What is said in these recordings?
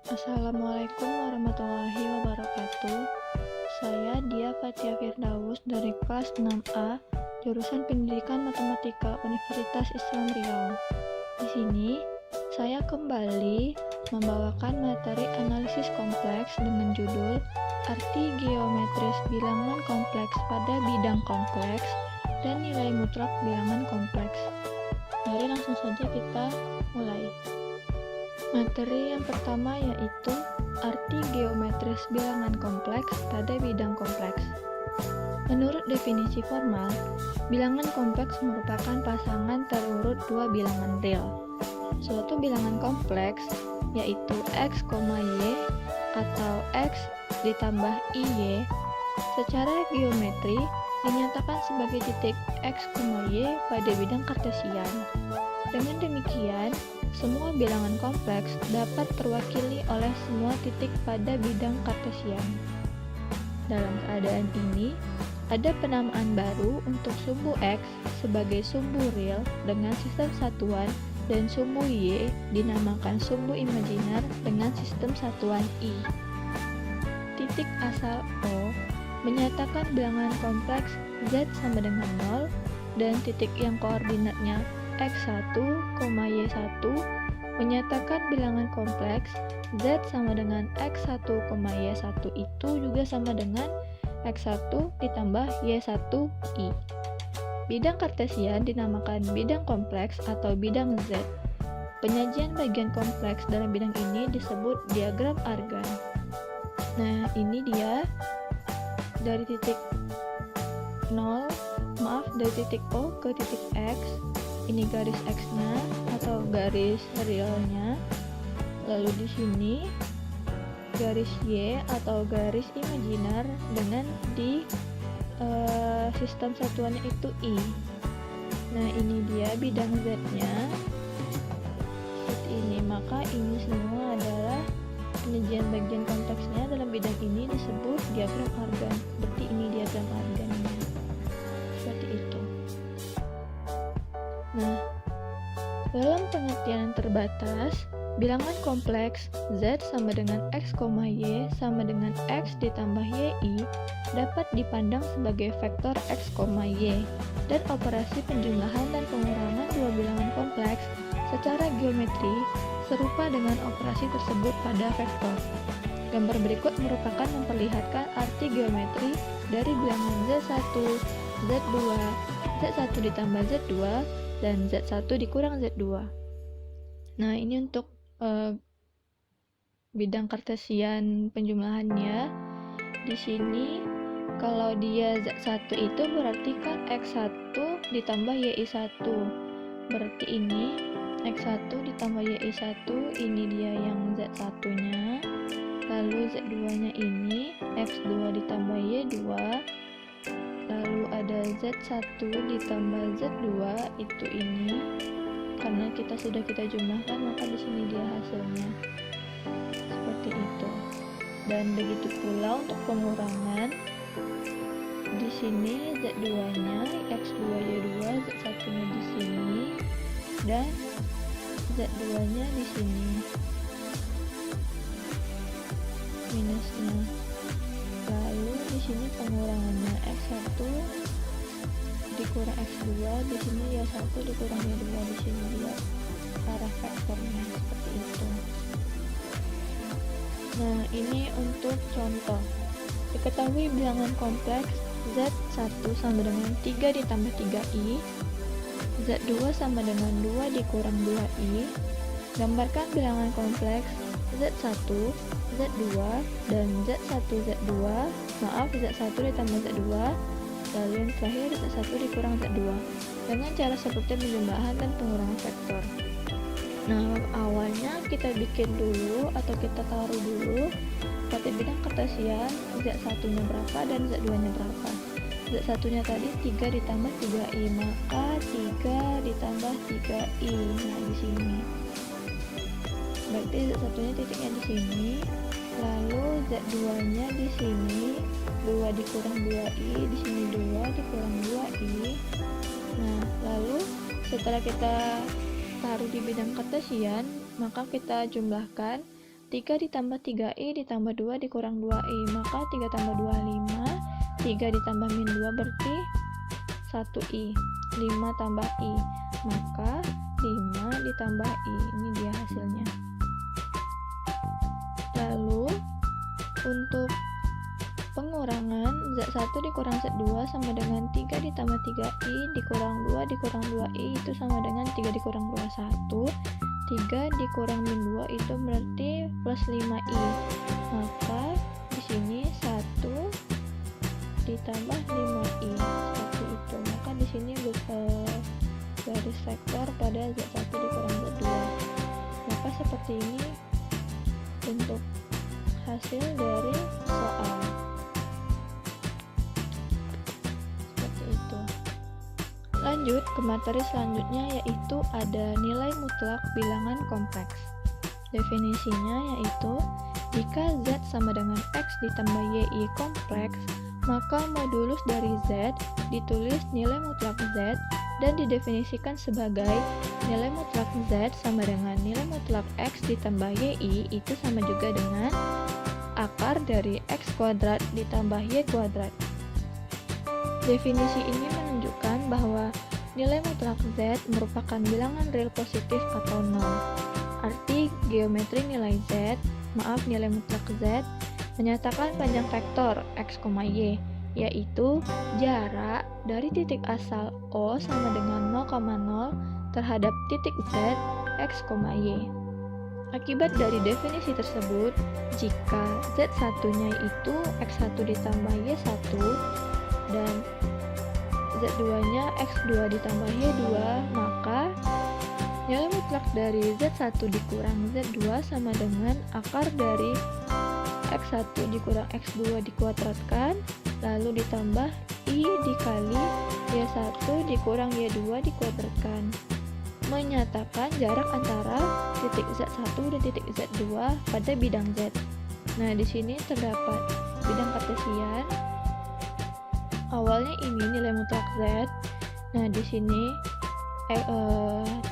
Assalamualaikum warahmatullahi wabarakatuh. Saya Dia Fatia Firdaus dari kelas 6A, jurusan Pendidikan Matematika Universitas Islam Riau. Di sini, saya kembali membawakan materi analisis kompleks dengan judul Arti Geometris Bilangan Kompleks pada Bidang Kompleks dan Nilai Mutlak Bilangan Kompleks. Mari langsung saja kita mulai. Materi yang pertama yaitu arti geometris bilangan kompleks pada bidang kompleks. Menurut definisi formal, bilangan kompleks merupakan pasangan terurut dua bilangan real. Suatu bilangan kompleks yaitu x, y atau x ditambah iy secara geometri dinyatakan sebagai titik x, y pada bidang kartesian. Dengan demikian, semua bilangan kompleks dapat terwakili oleh semua titik pada bidang kartesian. Dalam keadaan ini, ada penamaan baru untuk sumbu x sebagai sumbu real dengan sistem satuan dan sumbu y dinamakan sumbu imajiner dengan sistem satuan i. Titik asal O menyatakan bilangan kompleks z sama dengan 0 dan titik yang koordinatnya x1, y1 menyatakan bilangan kompleks z sama dengan x1, y1 itu juga sama dengan x1 ditambah y1i. Bidang kartesian dinamakan bidang kompleks atau bidang z. Penyajian bagian kompleks dalam bidang ini disebut diagram Argand. Nah, ini dia dari titik 0, dari titik O ke titik X. Ini garis X-nya atau garis realnya. Lalu di sini garis Y atau garis imajiner dengan di sistem satuannya itu I. Nah, ini dia bidang Z-nya. Seperti ini, maka ini semua adalah penyajian bagian kompleksnya dalam bidang ini disebut diagram Argand. Berarti ini diagram Argandnya. Seperti itu. Nah, dalam pengertian terbatas, bilangan kompleks Z sama dengan X, Y sama dengan X ditambah YI dapat dipandang sebagai vektor X, Y dan operasi penjumlahan dan pengurangan dua bilangan kompleks secara geometri serupa dengan operasi tersebut pada vektor. Gambar berikut merupakan memperlihatkan arti geometri dari bilangan Z1, Z2, Z1 ditambah Z2, dan Z1 dikurang Z2. Nah, ini untuk bidang kartesian penjumlahannya. Di sini kalau dia Z1 itu berarti kan X1 ditambah YI1. Berarti ini X1 ditambah YI1, ini dia yang Z1-nya. Lalu Z2-nya ini X2 ditambah Y2. Lalu ada Z1 ditambah Z2 itu ini. Karena sudah kita jumlahkan, maka di sini dia hasilnya. Seperti itu. Dan begitu pula untuk pengurangan. Di sini Z2-nya X2 Y2, Z1-nya di sini dan Z2-nya di sini. Minusnya. Lalu di sini pengurangannya X1 dikurang X2, di sini Y1 dikurang Y2, di sini dia arah vektornya seperti itu. Nah, ini untuk contoh. Diketahui bilangan kompleks Z1 sama dengan 3 ditambah 3i, Z2 sama dengan 2 dikurang 2i. Gambarkan bilangan kompleks Z1, Z2, dan Z1, Z2, Z1 ditambah Z2, lalu yang terakhir Z1 dikurang Z2 dengan cara seperti penjumlahan dan pengurangan vektor. Nah, awalnya kita bikin dulu atau kita taruh dulu pada bidang kartesian Z1-nya berapa dan Z2-nya berapa. Z1-nya tadi 3 ditambah 3i, maka 3 ditambah 3i. Nah, di sini berarti Z1-nya titiknya di sini, lalu Z2-nya di sini 2 dikurang 2i, di sini 2 dikurang 2i. Nah, lalu setelah kita taruh di bidang kartesian, maka kita jumlahkan 3 ditambah 3i ditambah 2 dikurang 2i, maka 3 tambah 2 5, 3 ditambah min 2 berarti 1i, 5 tambah i, maka 5 ditambah i, ini dia hasilnya. Lalu untuk pengurangan Z1 dikurang Z2 sama dengan 3 ditambah 3i dikurang 2 dikurang 2i itu sama dengan 3 dikurang 2 1, 3 dikurang min 2 itu berarti plus 5i, maka di sini 1 ditambah 5i seperti itu. Maka di sini garis vektor pada Z1 dikurang Z2. Maka seperti ini bentuk hasil dari soal. Seperti itu. Lanjut ke materi selanjutnya, yaitu ada nilai mutlak bilangan kompleks. Definisinya yaitu jika Z sama dengan X ditambah YI kompleks, maka modulus dari Z ditulis nilai mutlak Z dan didefinisikan sebagai nilai mutlak Z sama dengan nilai mutlak X ditambah YI itu sama juga dengan akar dari X kuadrat ditambah Y kuadrat. Definisi ini menunjukkan bahwa nilai mutlak Z merupakan bilangan real positif atau nol. Arti geometri nilai nilai mutlak Z menyatakan panjang vektor X, Y, yaitu jarak dari titik asal O sama dengan 0,0 terhadap titik Z, X, Y. Akibat dari definisi tersebut, jika Z1-nya itu X1 ditambah Y1 dan Z2-nya X2 ditambah Y2, maka nilai mutlak dari Z1 dikurang Z2 sama dengan akar dari X1 dikurang X2 dikuadratkan, lalu ditambah I dikali Y1 dikurang Y2 dikuadratkan, menyatakan jarak antara titik Z1 dan titik Z2 pada bidang Z. Nah, di sini terdapat bidang kartesian. Awalnya ini nilai mutlak Z. Nah, di sini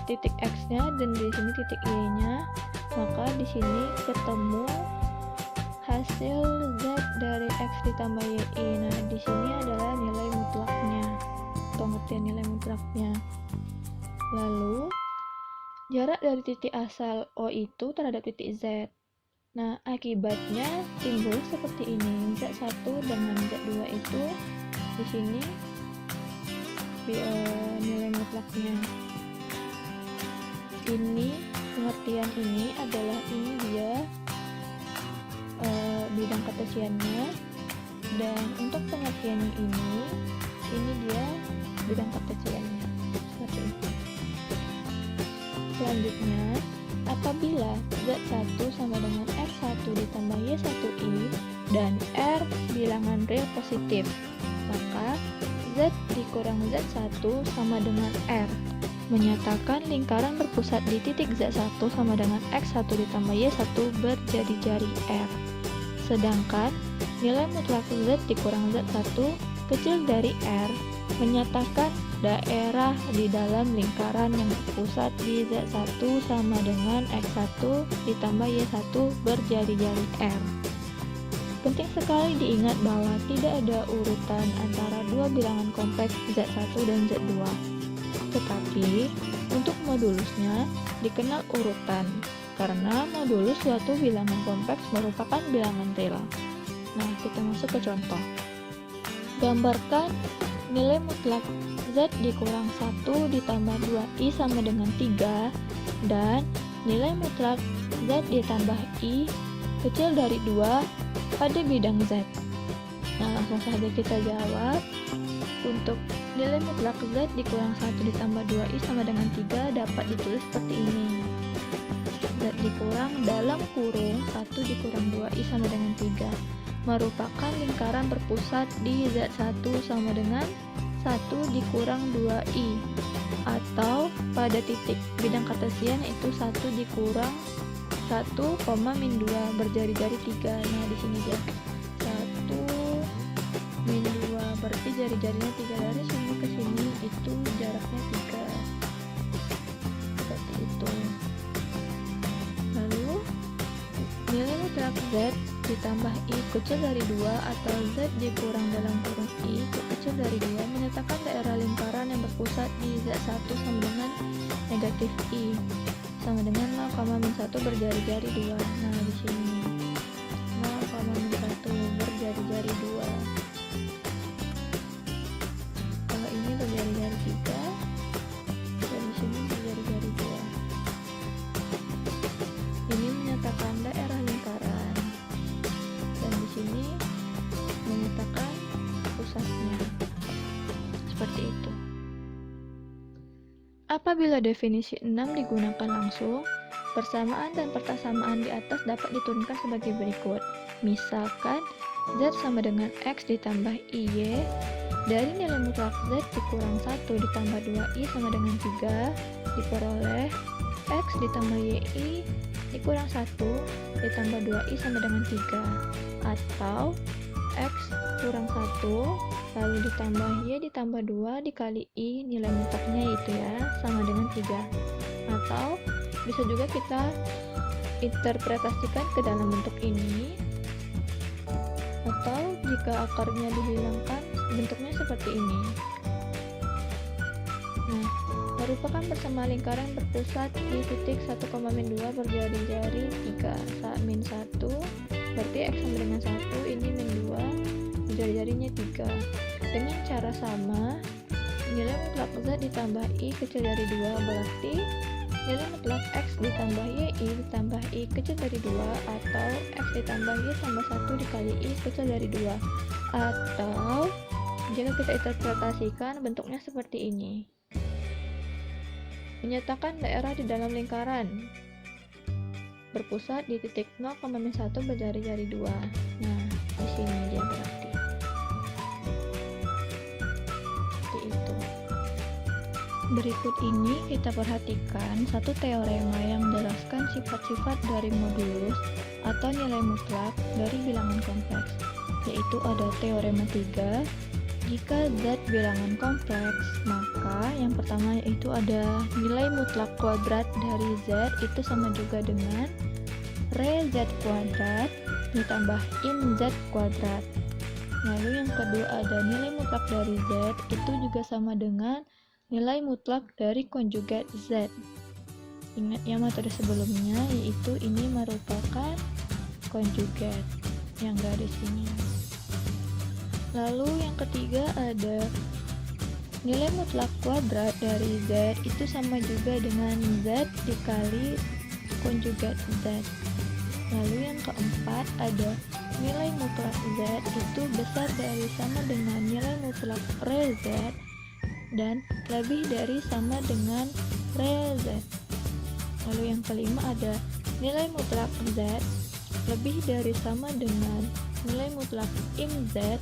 titik X-nya dan di sini titik Y-nya. Maka di sini ketemu hasil Z dari X ditambah YI. Nah, di sini adalah nilai mutlaknya. Pengertian nilai mutlaknya. Lalu, jarak dari titik asal O itu terhadap titik Z. Nah, akibatnya timbul seperti ini. Z1 dengan Z2 itu di sini nilai mutlaknya. Ini pengertian ini adalah ini dia bidang kartesiannya, dan untuk pengertian yang ini dia bidang kartesiannya. Seperti itu. Selanjutnya, apabila Z1 sama dengan R1 ditambah Y1i dan R bilangan real positif, maka Z dikurang Z1 sama dengan R, menyatakan lingkaran berpusat di titik Z1 sama dengan X1 ditambah Y1 berjari-jari R. Sedangkan nilai mutlak Z dikurang Z1 kecil dari R menyatakan daerah di dalam lingkaran yang berpusat di Z1 sama dengan X1 ditambah Y1 berjari-jari R. Penting sekali diingat bahwa tidak ada urutan antara dua bilangan kompleks Z1 dan Z2. Tetapi, untuk modulusnya dikenal urutan, karena modulus suatu bilangan kompleks merupakan bilangan real. Nah, kita masuk ke contoh. Gambarkan nilai mutlak Z dikurang 1 ditambah 2i sama dengan 3, dan nilai mutlak Z ditambah i kecil dari 2 pada bidang Z. Nah, langsung saja kita jawab. Untuk nilai mutlak Z dikurang 1 ditambah 2i sama dengan 3 dapat ditulis seperti ini. Z dikurang dalam kurung 1 dikurang 2i sama dengan 3 merupakan lingkaran berpusat di Z1 sama dengan 1 dikurang 2i, atau pada titik bidang kartesian yaitu 1 dikurang 1, min 2 berjari-jari 3. Nah, di sini dia 1 min 2 berarti jari-jarinya 3 dari sini ke sini itu jaraknya 3. Seperti itu. Lalu nilai mutlak Z ditambah I kecil dari 2 atau Z dikurang dalam kurung I kecil dari 2 menyatakan daerah lingkaran yang berpusat di Z1 sama dengan negatif I sama dengan 0,-1 berjari-jari 2. Nah, di sini 0,-1 berjari-jari 2. Kalau ini berjari-jari 3 dan di sini berjari-jari 2. Ini menyatakan daerah lingkaran dan di sini menyatakan pusatnya. Seperti itu. Apabila definisi 6 digunakan langsung, persamaan dan pertasamaan di atas dapat diturunkan sebagai berikut. Misalkan Z sama dengan X ditambah IY, dari nilai mutlak Z dikurang 1 ditambah 2I sama dengan 3, diperoleh X ditambah YI dikurang 1 ditambah 2I sama dengan 3, atau X kurang 1 lalu ditambah Y ditambah 2 dikali I nilai mutlaknya itu ya sama dengan 3. Atau bisa juga kita interpretasikan ke dalam bentuk ini, atau jika akarnya dihilangkan bentuknya seperti ini. Nah, merupakan persamaan lingkaran berpusat di titik 1,-2 berjari-jari 3 saat min 1 berarti X sama dengan 1, ini min 2 berjari-jarinya 3. Dengan cara sama, nilai mutlak Z ditambah I kecil dari 2 berarti nilai mutlak X ditambah YI ditambah I kecil dari 2 atau X ditambah Y tambah 1 dikali I kecil dari 2. Atau jika kita interpretasikan bentuknya seperti ini. Menyatakan daerah di dalam lingkaran berpusat di titik 0,-1 berjari-jari 2. Nah, di sini dia berarti. Seperti itu. Berikut ini kita perhatikan satu teorema yang menjelaskan sifat-sifat dari modulus atau nilai mutlak dari bilangan kompleks, yaitu ada teorema 3. Jika Z bilangan kompleks, maka yang pertama yaitu ada nilai mutlak kuadrat dari Z itu sama juga dengan re Z kuadrat ditambah im Z kuadrat. Lalu yang kedua ada nilai mutlak dari Z itu juga sama dengan nilai mutlak dari konjugat Z. Ingat ya metode sebelumnya, yaitu ini merupakan konjugat yang garis ini. Lalu yang ketiga ada nilai mutlak kuadrat dari Z itu sama juga dengan Z dikali konjugat Z. Lalu yang keempat ada nilai mutlak Z itu besar dari sama dengan nilai mutlak re Z dan lebih dari sama dengan re Z. Lalu yang kelima ada nilai mutlak Z lebih dari sama dengan nilai mutlak im Z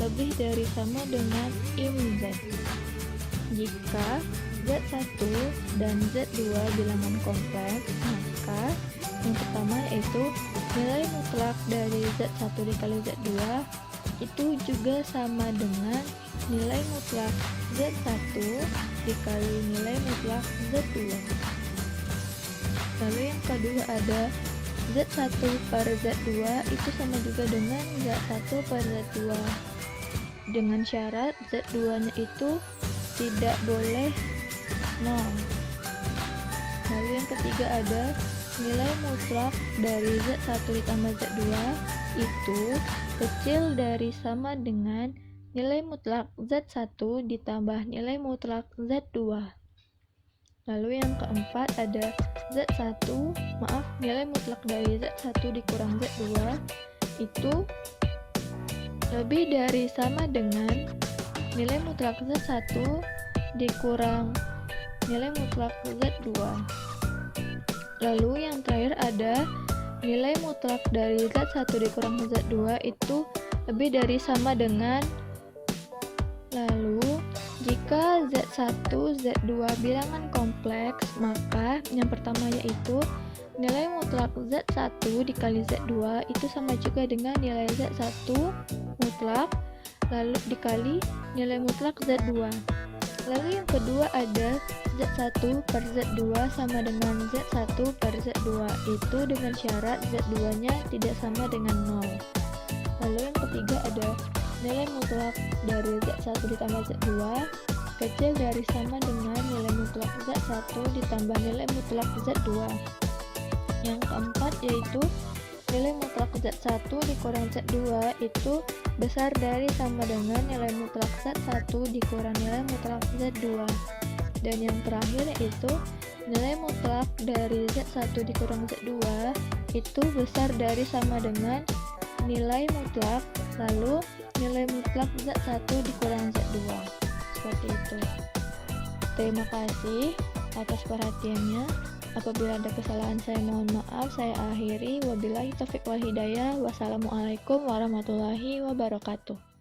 lebih dari sama dengan im Z. Jika Z1 dan Z2 bilangan kompleks, maka yang pertama yaitu nilai mutlak dari Z1 dikali Z2 itu juga sama dengan nilai mutlak Z1 dikali nilai mutlak Z2. Lalu yang kedua ada Z1 per Z2 itu sama juga dengan Z1 per Z2 dengan syarat Z2 nya itu tidak boleh 0. Lalu yang ketiga ada nilai mutlak dari Z1 ditambah Z2 itu kecil dari sama dengan nilai mutlak Z1 ditambah nilai mutlak Z2. Lalu yang keempat ada nilai mutlak dari Z1 dikurang Z2 itu lebih dari sama dengan nilai mutlak Z1 dikurang nilai mutlak Z2. Lalu yang terakhir ada nilai mutlak dari Z1 dikurang Z2 itu lebih dari sama dengan, lalu jika Z1, Z2 bilangan kompleks, maka yang pertama yaitu nilai mutlak Z1 dikali Z2 itu sama juga dengan nilai Z1 mutlak lalu dikali nilai mutlak Z2. Lalu yang kedua ada Z1 per Z2 sama dengan Z1 per Z2, itu dengan syarat Z2 nya tidak sama dengan 0. Lalu yang ketiga ada nilai mutlak dari Z1 ditambah Z2 kecil dari sama dengan nilai mutlak Z1 ditambah nilai mutlak Z2. Yang keempat yaitu nilai mutlak Z1 dikurang Z2 itu besar dari sama dengan nilai mutlak Z1 dikurang nilai mutlak Z2. Dan yang terakhir yaitu nilai mutlak dari Z1 dikurang Z2 itu besar dari sama dengan nilai mutlak lalu nilai mutlak Z1 dikurang Z2. Seperti itu. Terima kasih atas perhatiannya. Apabila ada kesalahan saya mohon maaf. Saya akhiri. Wabillahi taufiq wal hidayah. Wassalamualaikum warahmatullahi wabarakatuh.